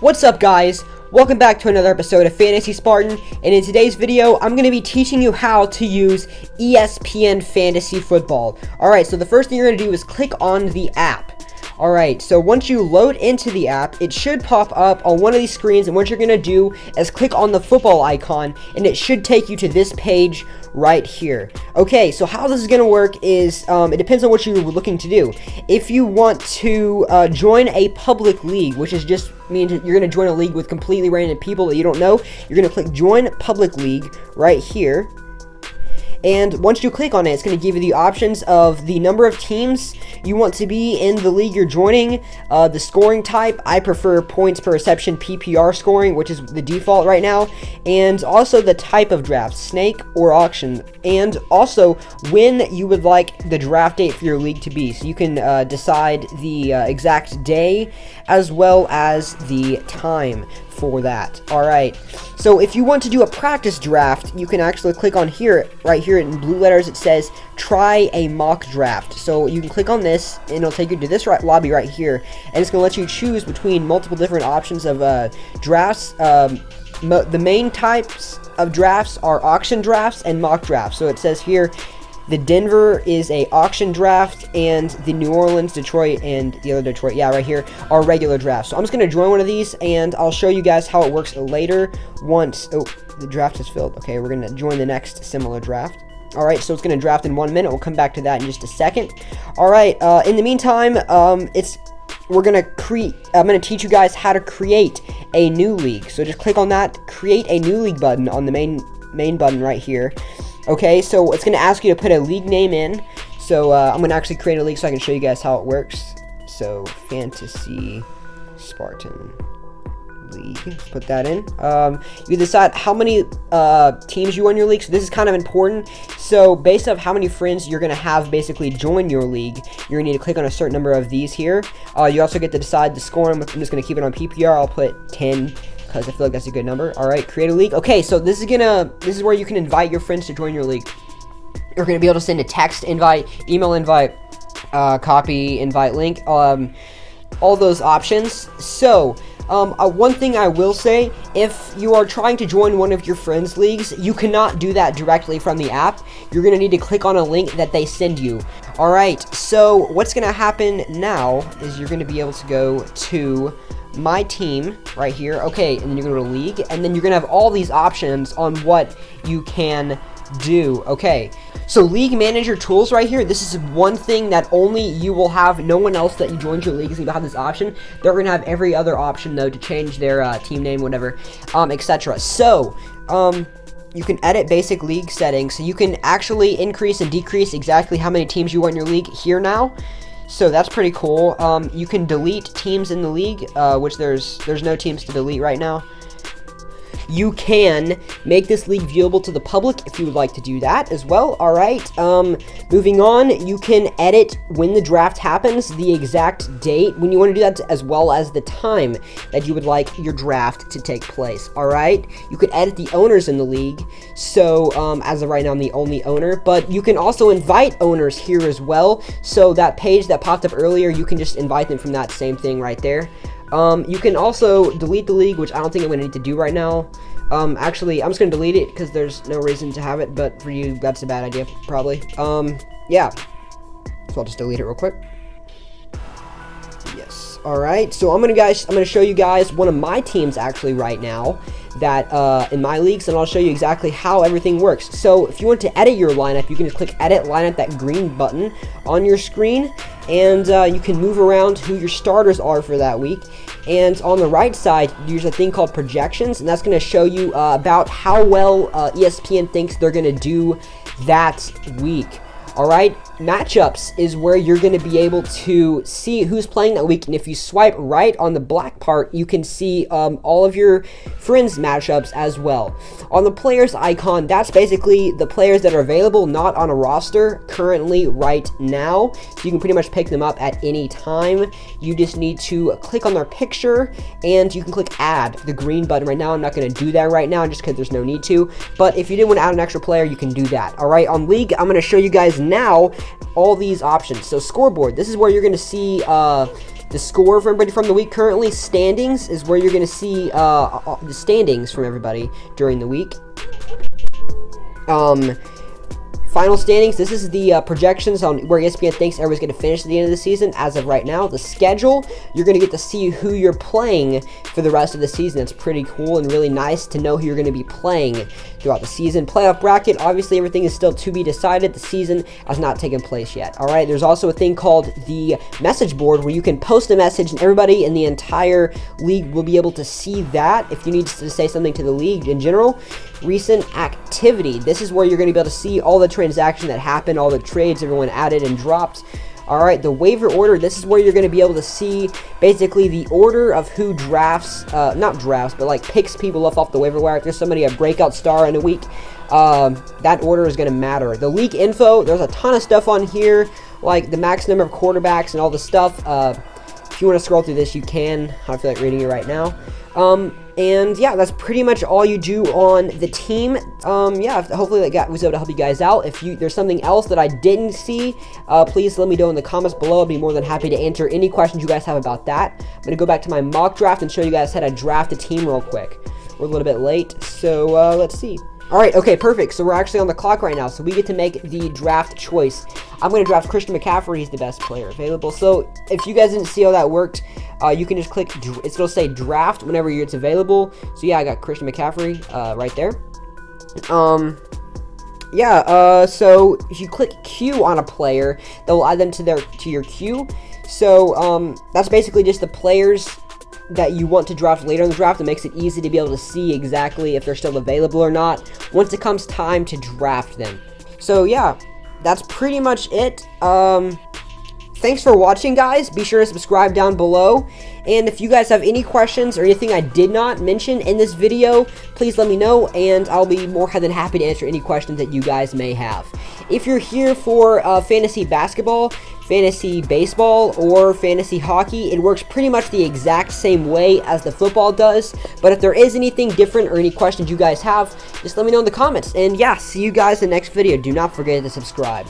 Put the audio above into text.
What's up, guys? Welcome back to another episode of Fantasy Spartan, and in today's video, I'm going to be teaching you how to use ESPN Fantasy Football. Alright, so the first thing you're going to do is click on the app. Alright, so once you load into the app, it should pop up on one of these screens, and what you're going to do is click on the football icon, and it should take you to this page right here. Okay, so how this is going to work is, it depends on what you're looking to do. If you want to join a public league, which is just means you're going to join a league with completely random people that you don't know, you're going to click Join Public League right here. And once you click on it, it's going to give you the options of the number of teams you want to be in the league you're joining, the scoring type. I prefer points per reception PPR scoring, which is the default right now, and also the type of draft, snake or auction, and also when you would like the draft date for your league to be. So you can decide the exact day as well as the time for that. Alright, so if you want to do a practice draft, you can actually click on here, right here in blue letters. It says try a mock draft. So you can click on this and it'll take you to this lobby right here, and it's going to let you choose between multiple different options of drafts. The main types of drafts are auction drafts and mock drafts. So it says here the Denver is a auction draft, and the New Orleans, Detroit, and the other Detroit, yeah, right here, are regular drafts. So I'm just going to join one of these, and I'll show you guys how it works later once, oh, the draft is filled. Okay, we're going to join the next similar draft. Alright, so it's going to draft in 1 minute. We'll come back to that in just a second. Alright, in the meantime, I'm going to teach you guys how to create a new league. So just click on that Create a New League button on the main button right here. Okay, so it's going to ask you to put a league name in. So I'm going to actually create a league so I can show you guys how it works. So Fantasy Spartan League. Let's put that in. You decide how many teams you want in your league. So this is kind of important. So based on how many friends you're going to have basically join your league, you're going to need to click on a certain number of these here. You also get to decide the score. I'm just going to keep it on PPR. I'll put 10. Because I feel like that's a good number. Alright, create a league. Okay, so this is where you can invite your friends to join your league. You're going to be able to send a text invite, email invite, copy invite link, all those options. So, one thing I will say, if you are trying to join one of your friends' leagues, you cannot do that directly from the app. You're going to need to click on a link that they send you. Alright, so what's going to happen now is you're going to be able to go to My Team right here. Okay, and then you're going to go to League, and then you're going to have all these options on what you can do. Okay, so League Manager Tools right here, this is one thing that only you will have. No one else that you joined your league is going to have this option. They're going to have every other option, though, to change their team name, whatever, etc. So, you can edit basic league settings, so you can actually increase and decrease exactly how many teams you want in your league here now. So that's pretty cool. You can delete teams in the league, which there's no teams to delete right now. You can make this league viewable to the public if you would like to do that as well. Alright, moving on, you can edit when the draft happens, the exact date when you want to do that, as well as the time that you would like your draft to take place. Alright, you can edit the owners in the league. So, as of right now, I'm the only owner, but you can also invite owners here as well. So that page that popped up earlier, you can just invite them from that same thing right there. You can also delete the league, which I don't think I'm going to need to do right now. Actually, I'm just going to delete it because there's no reason to have it, but for you, that's a bad idea, probably. Yeah. So I'll just delete it real quick. Yes. Alright, so I'm going to show you guys one of my teams actually right now that, in my leagues, and I'll show you exactly how everything works. So if you want to edit your lineup, you can just click Edit Lineup, that green button on your screen, and you can move around who your starters are for that week. And on the right side, there's a thing called Projections, and that's going to show you about how well ESPN thinks they're going to do that week. Alright, matchups is where you're going to be able to see who's playing that week, and if you swipe right on the black part, you can see all of your friends' matchups as well. On the players icon, that's basically the players that are available, not on a roster currently right now, so you can pretty much pick them up at any time. You just need to click on their picture, and you can click Add, the green button right now. I'm not going to do that right now just because there's no need to, but if you did want to add an extra player, you can do that. Alright, on League, I'm going to show you guys now all these options. So scoreboard, this is where you're going to see the score for everybody from the week. Currently, standings is where you're going to see the standings from everybody during the week. Final standings, this is the projections on where ESPN thinks everybody's going to finish at the end of the season as of right now. The schedule, you're going to get to see who you're playing for the rest of the season. It's pretty cool and really nice to know who you're going to be playing throughout the season. Playoff bracket, obviously everything is still to be decided. The season has not taken place yet. All right, there's also a thing called the message board where you can post a message and everybody in the entire league will be able to see that. If you need to say something to the league in general, recent activity. This is where you're going to be able to see all the transactions that happened, all the trades everyone added and dropped. All right, the waiver order. This is where you're going to be able to see basically the order of who drafts, not drafts, but like picks people off the waiver wire. If there's somebody a breakout star in a week, that order is going to matter. The league info. There's a ton of stuff on here, like the max number of quarterbacks and all the stuff. If you want to scroll through this, you can. I feel like reading it right now. And yeah, that's pretty much all you do on the team. Yeah, hopefully that was able to help you guys out. If there's something else that I didn't see, please let me know in the comments below. I'd be more than happy to answer any questions you guys have about that. I'm going to go back to my mock draft and show you guys how to draft a team real quick. We're a little bit late, so let's see. All right, okay, perfect. So we're actually on the clock right now, so we get to make the draft choice. I'm going to draft Christian McCaffrey. He's the best player available. So if you guys didn't see how that worked, you can just click, it's going to say draft whenever it's available. So yeah, I got Christian McCaffrey right there. So if you click Q on a player, that will add them to your queue. So that's basically just the players that you want to draft later in the draft. It makes it easy to be able to see exactly if they're still available or not once it comes time to draft them. So yeah, that's pretty much it. Thanks for watching, guys. Be sure to subscribe down below. And if you guys have any questions or anything I did not mention in this video, please let me know, and I'll be more than happy to answer any questions that you guys may have. If you're here for fantasy basketball, fantasy baseball, or fantasy hockey, it works pretty much the exact same way as the football does. But if there is anything different or any questions you guys have, just let me know in the comments. And yeah, see you guys in the next video. Do not forget to subscribe.